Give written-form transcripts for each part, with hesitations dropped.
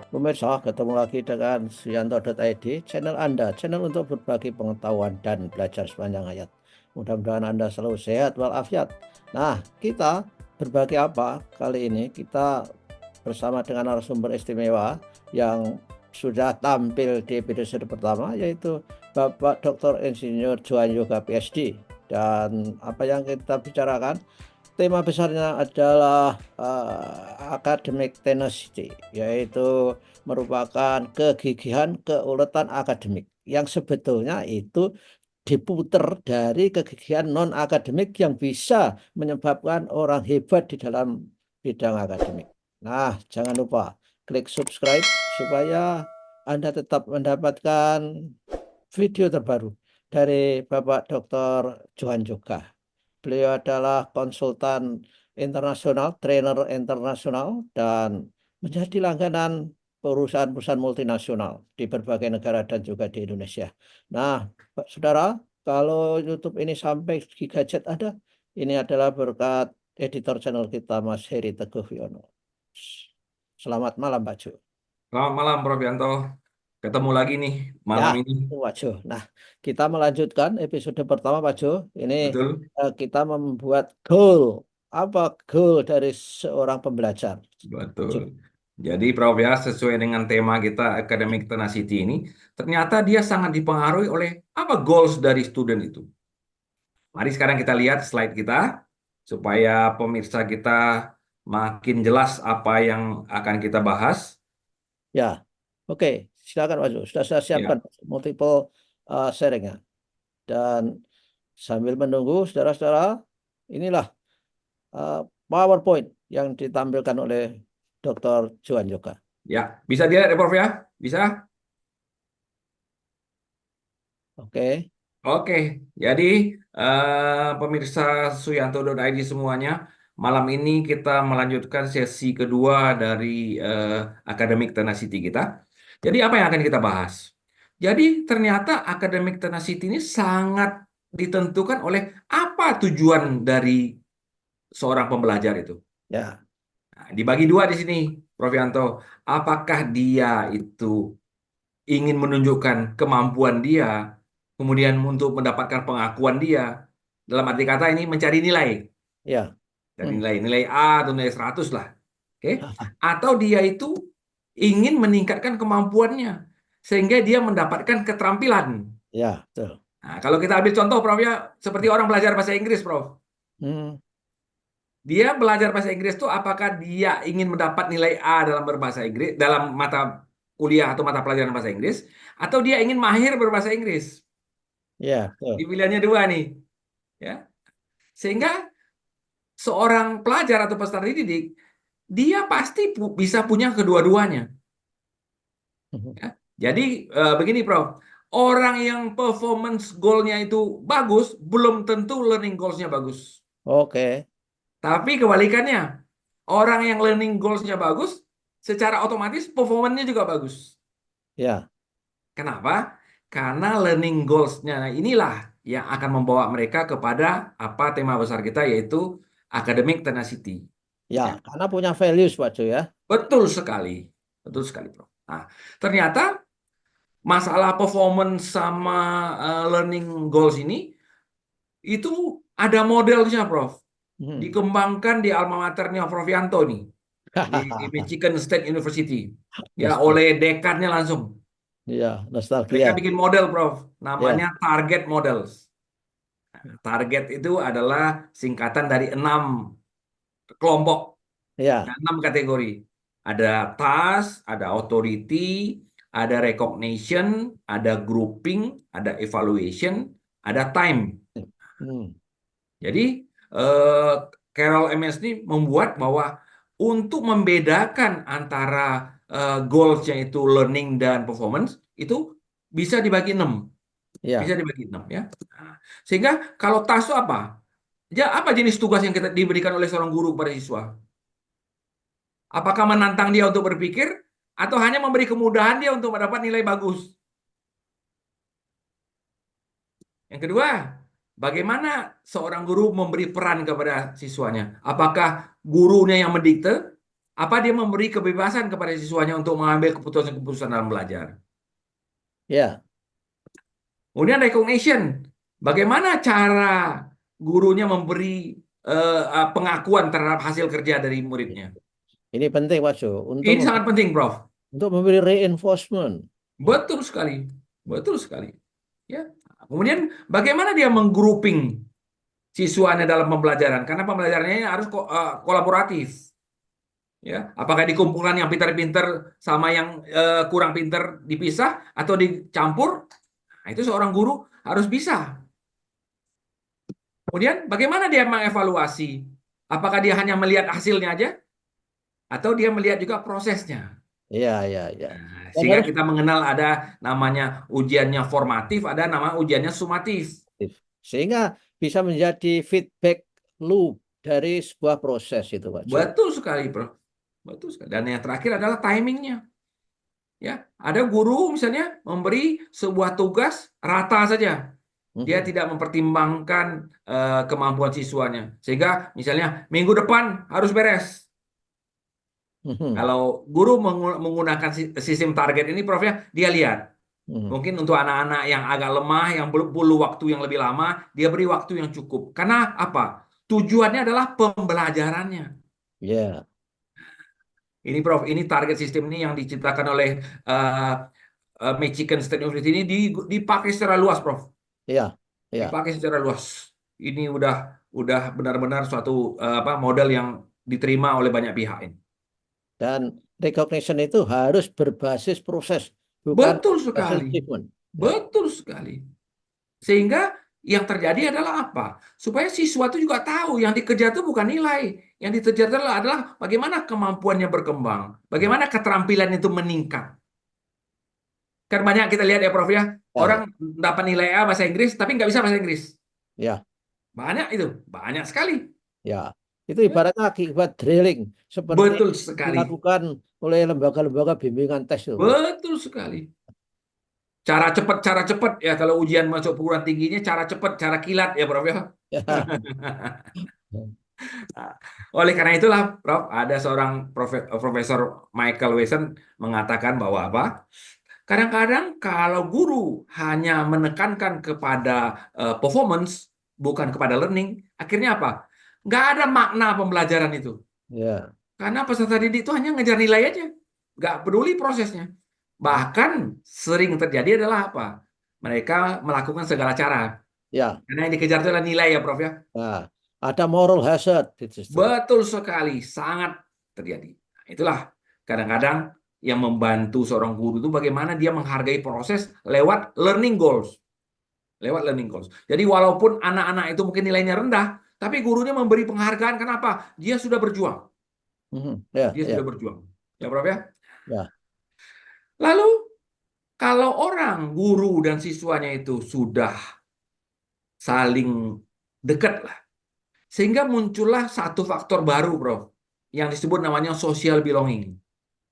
Pemirsa, ketemu lagi dengan Suyanto.id, channel Anda, channel untuk berbagi pengetahuan dan belajar sepanjang hayat. Mudah-mudahan Anda selalu sehat walafiat. Nah, kita berbagi apa kali ini? Kita bersama dengan narasumber istimewa yang sudah tampil di episode pertama, yaitu Bapak Dr. Insinyur Johan Yoga PhD. Dan apa yang kita bicarakan? Tema besarnya adalah academic tenacity, yaitu merupakan kegigihan, keuletan akademik yang sebetulnya itu diputer dari kegigihan non akademik yang bisa menyebabkan orang hebat di dalam bidang akademik. Nah, jangan lupa klik subscribe supaya Anda tetap mendapatkan video terbaru dari Bapak Dr. Johan Yoga. Beliau adalah konsultan internasional, trainer internasional, dan menjadi langganan perusahaan-perusahaan multinasional di berbagai negara dan juga di Indonesia. Nah, Pak Saudara, kalau YouTube ini sampai gigajet ada, ini adalah berkat editor channel kita, Mas Heri Teguh Wiono. Selamat malam, Pak Jo. Selamat malam, Prof. Yanto. Ketemu lagi nih Ya, malam ini. Pak Jo. Nah, kita melanjutkan episode pertama, Pak Jo. Ini Betul? kita membuat goal. Apa goal dari seorang pembelajar? Jo. Betul. Jadi, Prof. ya, sesuai dengan tema kita Academic Tenacity ini, ternyata dia sangat dipengaruhi oleh apa goals dari student itu. Mari sekarang kita lihat slide kita, supaya pemirsa kita makin jelas apa yang akan kita bahas. Ya, oke. Silakan, Pak Jo. Sudah saya siapkan Ya, multiple sharingnya. Dan sambil menunggu, saudara-saudara, inilah uh, PowerPoint yang ditampilkan oleh Dr. Johan Yoga. ya. Bisa dilihat ya, Prof. ya? Bisa? Oke. Oke, jadi pemirsa Suyanto.id semuanya, malam ini kita melanjutkan sesi kedua dari eh, Academic Tenacity kita. Jadi apa yang akan kita bahas? Jadi ternyata Academic Tenacity ini sangat ditentukan oleh apa tujuan dari seorang pembelajar itu. Ya. Nah, dibagi dua di sini, Prof. Yanto. Apakah dia itu ingin menunjukkan kemampuan dia, kemudian untuk mendapatkan pengakuan dia, dalam arti kata ini mencari nilai, Ya. dari Hmm. nilai A atau nilai 100 lah, oke? Atau dia itu ingin meningkatkan kemampuannya, sehingga dia mendapatkan keterampilan. Ya, betul. Nah, kalau kita ambil contoh, Prof, ya, seperti orang belajar bahasa Inggris, Prof. Hmm. Dia belajar bahasa Inggris itu apakah dia ingin mendapat nilai A dalam berbahasa Inggris, dalam mata kuliah atau mata pelajaran bahasa Inggris, atau dia ingin mahir berbahasa Inggris? Ya, Di betul. pilihannya dua nih, ya. Sehingga seorang pelajar atau peserta didik dia pasti bisa punya kedua-duanya. Mhm. Ya. Jadi begini, Prof. Orang yang performance goal-nya itu bagus, belum tentu learning goals-nya bagus. Oke. Tapi kebalikannya, orang yang learning goals-nya bagus, secara otomatis performance-nya juga bagus. Ya. Kenapa? Karena learning goals-nya inilah yang akan membawa mereka kepada apa tema besar kita, yaitu academic tenacity. Ya, Ya, karena punya values, Pak Jo ya. betul sekali. Betul sekali, Bro. Nah, ternyata masalah performance sama learning goals ini itu ada modelnya, Prof. Hmm. Dikembangkan di alma maternya Prof. Yanto nih, di Michigan State University. Ya, oleh Nostalgia. dekannya langsung. Ya, Mereka nostalgia. bikin model, Prof. Namanya Ya. Target Models. Target itu adalah singkatan dari 6 kelompok, Ya. 6 kategori. Ada task, ada authority, ada recognition, ada grouping, ada evaluation, ada time. Hmm. Jadi eh, Carol MS ini membuat bahwa untuk membedakan antara goals-nya itu learning dan performance itu bisa dibagi 6. Bisa Ya. dibagi 6 ya. Nah, sehingga kalau task itu apa? Ya, apa jenis tugas yang kita diberikan oleh seorang guru kepada siswa? Apakah menantang dia untuk berpikir atau hanya memberi kemudahan dia untuk mendapat nilai bagus? Yang kedua, bagaimana seorang guru memberi peran kepada siswanya? Apakah gurunya yang mendikte Apa dia memberi kebebasan kepada siswanya untuk mengambil keputusan-keputusan dalam belajar? Ya, Kemudian recognition. Bagaimana cara gurunya memberi pengakuan terhadap hasil kerja dari muridnya? ini penting Pak Jo Ini sangat penting, Prof. untuk memberi reinforcement. Ya. Betul sekali. Betul sekali. Ya. Kemudian bagaimana dia menggrouping siswanya dalam pembelajaran? Karena pembelajarannya harus kolaboratif. Ya, apakah dikumpulkan yang pintar-pintar sama yang kurang pintar dipisah atau dicampur? Nah, itu seorang guru harus bisa. Kemudian bagaimana dia mengevaluasi? Apakah dia hanya melihat hasilnya aja atau dia melihat juga prosesnya? Iya, iya, iya. Nah, Dan sehingga harus kita mengenal ada namanya ujiannya formatif, ada nama ujiannya sumatif. aktif. Sehingga bisa menjadi feedback loop dari sebuah proses itu, Pak Jo. Betul sekali, Prof. Betul sekali. Dan yang terakhir adalah timingnya. Ya, ada guru misalnya memberi sebuah tugas rata saja. Dia Mhm, tidak mempertimbangkan kemampuan siswanya. Sehingga misalnya minggu depan harus beres. mhm, Kalau guru menggunakan sistem target ini, Prof ya, dia lihat. mhm. Mungkin untuk anak-anak yang agak lemah, yang perlu waktu yang lebih lama, dia beri waktu yang cukup. Karena apa? Tujuannya adalah pembelajarannya. Ya, Ini Prof, ini target sistem ini yang diciptakan oleh eh, Michigan State University ini dipakai secara luas, Prof. ya, ya. Dipakai secara luas. Ini udah benar-benar suatu model yang diterima oleh banyak pihak ini. Dan recognition itu harus berbasis proses, bukan Betul basis sekali. achievement. Ya, Betul sekali. Sehingga yang terjadi adalah apa? Supaya siswa itu juga tahu yang dikejar itu bukan nilai. Yang dikejar adalah bagaimana kemampuannya berkembang. Bagaimana keterampilan itu meningkat. Kan banyak kita lihat ya Prof ya. ya, Orang ya, dapat nilai A bahasa Inggris tapi nggak bisa bahasa Inggris. ya, Banyak itu. Banyak sekali. ya. Itu ibaratnya akibat drilling seperti Betul sekali. dilakukan oleh lembaga-lembaga bimbingan tes itu, Pak. Betul sekali. Cara cepat ya kalau ujian masuk perguruan tingginya cara cepat, cara kilat ya Prof ya. Ya. Oleh karena itulah, Prof, ada seorang Profesor Michael Wilson mengatakan bahwa apa? Kadang-kadang kalau guru hanya menekankan kepada performance, bukan kepada learning, akhirnya apa? Nggak ada makna pembelajaran itu. Ya. Karena peserta didik itu hanya ngejar nilai aja. Nggak peduli prosesnya. Bahkan sering terjadi adalah apa? Mereka melakukan segala cara. Ya. Karena yang dikejar itu adalah nilai ya, Prof ya. Nah, ada moral hazard di situ. Betul sekali, sangat terjadi. Nah, itulah kadang-kadang yang membantu seorang guru itu bagaimana dia menghargai proses lewat learning goals. Lewat learning goals. Jadi walaupun anak-anak itu mungkin nilainya rendah, tapi gurunya memberi penghargaan. Kenapa? Dia sudah berjuang. Ya, Dia ya, sudah berjuang. Ya, Prof ya. ya, Lalu kalau orang guru dan siswanya itu sudah saling dekat lah, sehingga muncullah satu faktor baru, Prof, yang disebut namanya social belonging.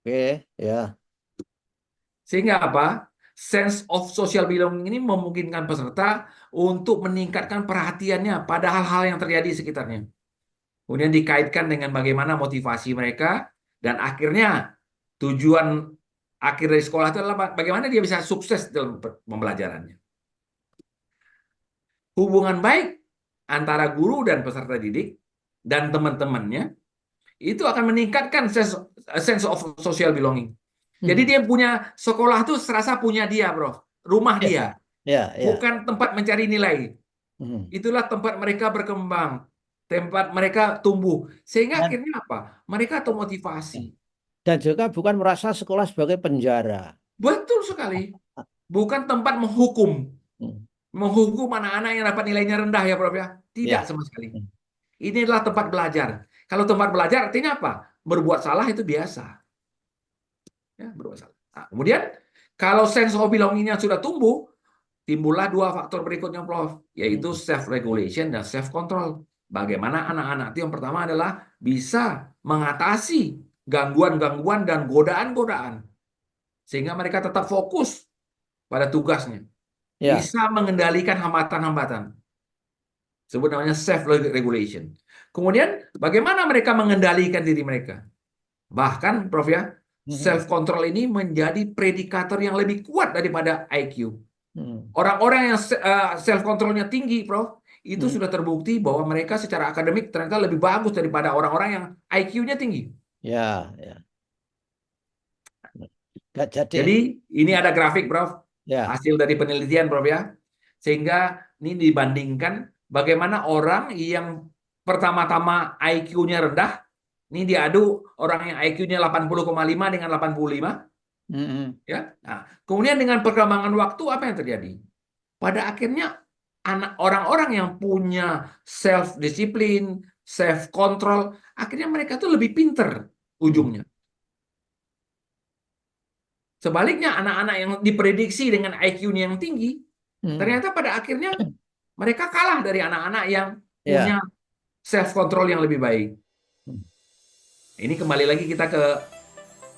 oke, ya, Sehingga apa? Sense of social belonging ini memungkinkan peserta untuk meningkatkan perhatiannya pada hal-hal yang terjadi di sekitarnya. Kemudian dikaitkan dengan bagaimana motivasi mereka dan akhirnya tujuan akhir dari sekolah itu adalah bagaimana dia bisa sukses dalam pembelajarannya. Hubungan baik antara guru dan peserta didik dan teman-temannya itu akan meningkatkan sense of social belonging. Jadi Mhm. dia punya sekolah tuh serasa punya dia, bro. Rumah Ya, dia. ya, ya. Bukan tempat mencari nilai. Mhm. Itulah tempat mereka berkembang. Tempat mereka tumbuh. Sehingga Dan, akhirnya apa? Mereka termotivasi. dan juga bukan merasa sekolah sebagai penjara. Betul sekali. Bukan tempat menghukum. Mhm. Menghukum anak-anak yang dapat nilainya rendah ya, Prof ya. Tidak Ya. sama sekali. Mhm. Ini adalah tempat belajar. Kalau tempat belajar artinya apa? Berbuat salah itu biasa. Ya, berbuat salah. Nah, kemudian kalau sense of belonging-nya sudah tumbuh, timbullah dua faktor berikutnya, Prof, yaitu Mhm. self-regulation dan self-control. Bagaimana anak-anak itu yang pertama adalah bisa mengatasi gangguan-gangguan dan godaan-godaan. Sehingga mereka tetap fokus pada tugasnya. Ya, Bisa mengendalikan hambatan-hambatan. Sebut namanya self-regulation. Kemudian bagaimana mereka mengendalikan diri mereka? Bahkan, Prof ya, Mhm. self control ini menjadi predikator yang lebih kuat daripada IQ. Mhm. Orang-orang yang self controlnya tinggi, Prof, itu Mhm. sudah terbukti bahwa mereka secara akademik ternyata lebih bagus daripada orang-orang yang IQ-nya tinggi. Ya, ya. Nggak jadi. Jadi ini ada grafik, Prof, Ya. hasil dari penelitian, Prof ya. Sehingga ini dibandingkan bagaimana orang yang pertama-tama IQ-nya rendah, ini diadu orang yang IQ-nya 80,5 dengan 85, Mhm. ya. Nah, kemudian dengan perkembangan waktu apa yang terjadi? Pada akhirnya orang-orang yang punya self disiplin, self control, akhirnya mereka tuh lebih pinter Mhm. ujungnya. Sebaliknya anak-anak yang diprediksi dengan IQ-nya yang tinggi, Mhm. ternyata pada akhirnya mereka kalah dari anak-anak yang Ya. punya self control yang lebih baik. Mhm. Ini kembali lagi kita ke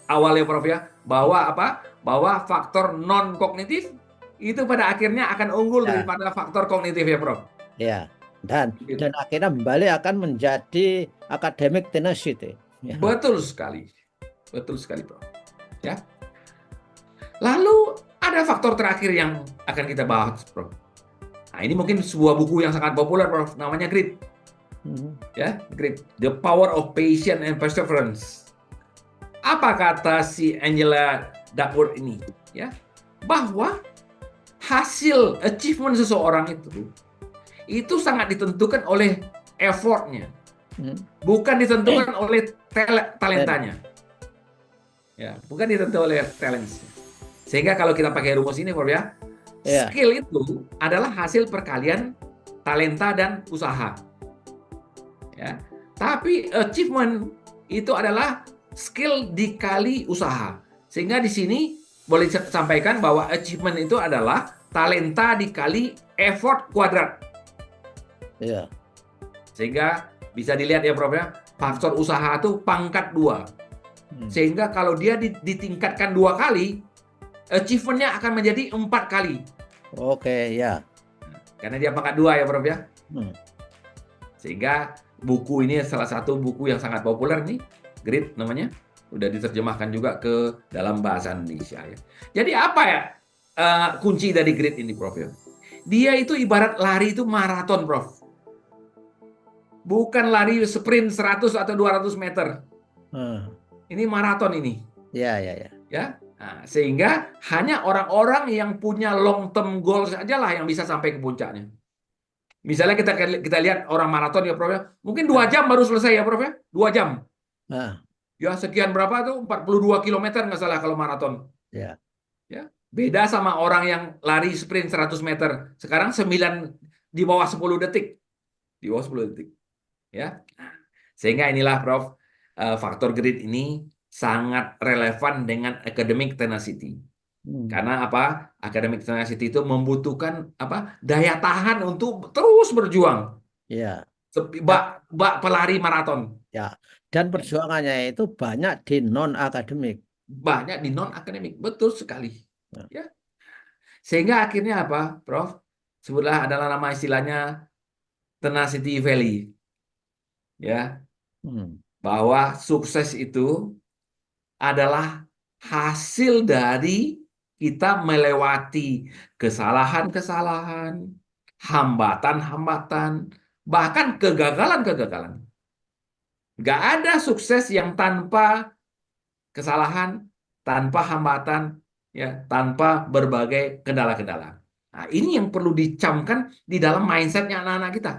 awal ya, Prof ya, bahwa apa? Bahwa faktor non kognitif itu pada akhirnya akan unggul Ya. daripada faktor kognitif ya, Prof. Ya. Dan Gitu. akhirnya kembali akan menjadi academic tenacity. Ya. Betul sekali. Betul sekali, Prof. Ya. Lalu ada faktor terakhir yang akan kita bahas, Prof. Nah, ini mungkin sebuah buku yang sangat populer, Prof. Namanya Grit. Mhm. Ya, Grit. The Power of Patience and Perseverance. Apa kata si Angela Duckworth ini? Ya, bahwa hasil achievement seseorang itu sangat ditentukan oleh effortnya, Mhm. bukan ditentukan oleh Dan talentanya. Ya, bukan ditentukan oleh talent. Sehingga kalau kita pakai rumus ini, Prof ya, ya. skill itu adalah hasil perkalian talenta dan usaha. Ya, tapi achievement itu adalah skill dikali usaha. Sehingga di sini boleh sampaikan bahwa achievement itu adalah talenta dikali effort kuadrat. Ya. Sehingga bisa dilihat ya, Prof ya, faktor usaha itu pangkat 2. Mhm. Sehingga kalau dia ditingkatkan 2 kali, achievement-nya akan menjadi 4 kali. Oke, ya. Karena dia pangkat 2 ya, Prof ya. Mhm. Sehingga buku ini salah satu buku yang sangat populer nih, Grit namanya. Udah diterjemahkan juga ke dalam bahasa Indonesia ya. Jadi apa ya kunci dari Grit ini, Prof ya? Dia itu ibarat lari itu maraton, Prof. Bukan lari sprint 100 atau 200 meter. Ah. Ini maraton ini, Ya, ya, ya. ya. Nah, sehingga hanya orang-orang yang punya long term goal saja lah yang bisa sampai ke puncaknya. Misalnya kita lihat orang maraton ya, Prof ya, mungkin 2 jam baru selesai ya, Prof ya, 2 jam. Ah. Ya sekian berapa tuh, 42 kilometer nggak salah kalau maraton. Ya. Ya, beda sama orang yang lari sprint 100 meter. Sekarang 9 di bawah 10 detik. Di bawah 10 detik. Ya. Sehingga inilah, Prof, faktor grit ini sangat relevan dengan academic tenacity. Mhm. Karena apa? Academic tenacity itu membutuhkan apa? Daya tahan untuk terus berjuang. Ya. Bak Dan bak pelari maraton. ya. Dan Ya. perjuangannya itu banyak di non akademik. Banyak di non akademik, betul sekali. Ya. Ya. Sehingga akhirnya apa, Prof? Sebutlah adalah nama istilahnya tenacity valley. Ya, Hmm. bahwa sukses itu adalah hasil dari kita melewati kesalahan-kesalahan, hambatan-hambatan, bahkan kegagalan-kegagalan. Nggak ada sukses yang tanpa kesalahan, tanpa hambatan, ya, tanpa berbagai kendala-kendala. Nah, ini yang perlu dicamkan di dalam mindsetnya anak-anak kita.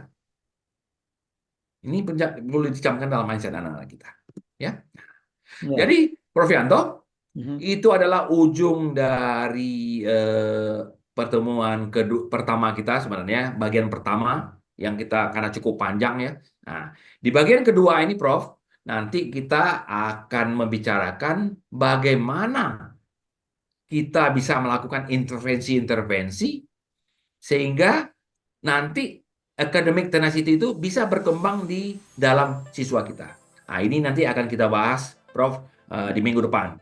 Ini perlu dicamkan dalam mindset anak-anak kita. Ya. Ya. Jadi, Prof Yanto, Mhm. itu adalah ujung dari pertemuan pertama kita sebenarnya, bagian pertama yang kita karena cukup panjang ya. Nah, di bagian kedua ini, Prof, nanti kita akan membicarakan bagaimana kita bisa melakukan intervensi-intervensi sehingga nanti academic tenacity itu bisa berkembang di dalam siswa kita. Nah, ini nanti akan kita bahas, Prof, di minggu depan.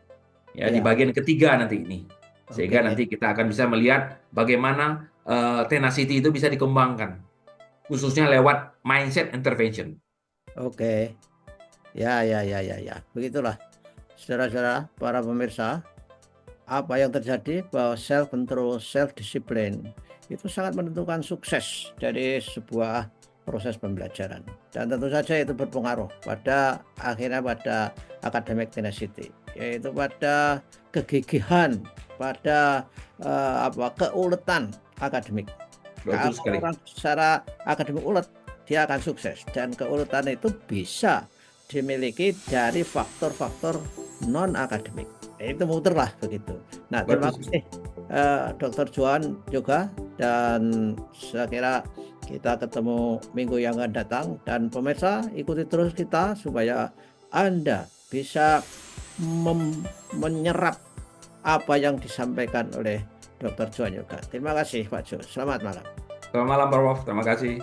Ya, di Ya. bagian ketiga nanti ini. Sehingga Oke. nanti kita akan bisa melihat bagaimana tenacity itu bisa dikembangkan, khususnya lewat mindset intervention. Oke. Ya, ya, ya, ya, ya. Begitulah. saudara-saudara, para pemirsa, apa yang terjadi bahwa self control, self discipline itu sangat menentukan sukses dari sebuah proses pembelajaran. Dan tentu saja itu berpengaruh pada akhirnya pada academic tenacity, yaitu pada kegigihan, pada keuletan akademik. Betul Kalau sekali. orang secara akademik ulet, dia akan sukses dan keuletan itu bisa dimiliki dari faktor-faktor non akademik. Itu muterlah begitu. Nah, terima Betul sekali. kasih Dr. Juan juga, dan saya kira kita ketemu minggu yang akan datang, dan pemirsa ikuti terus kita supaya Anda bisa menyerap apa yang disampaikan oleh Dr. Juan juga. Terima kasih Pak Jo. Selamat malam. Selamat malam, Prof. Terima kasih.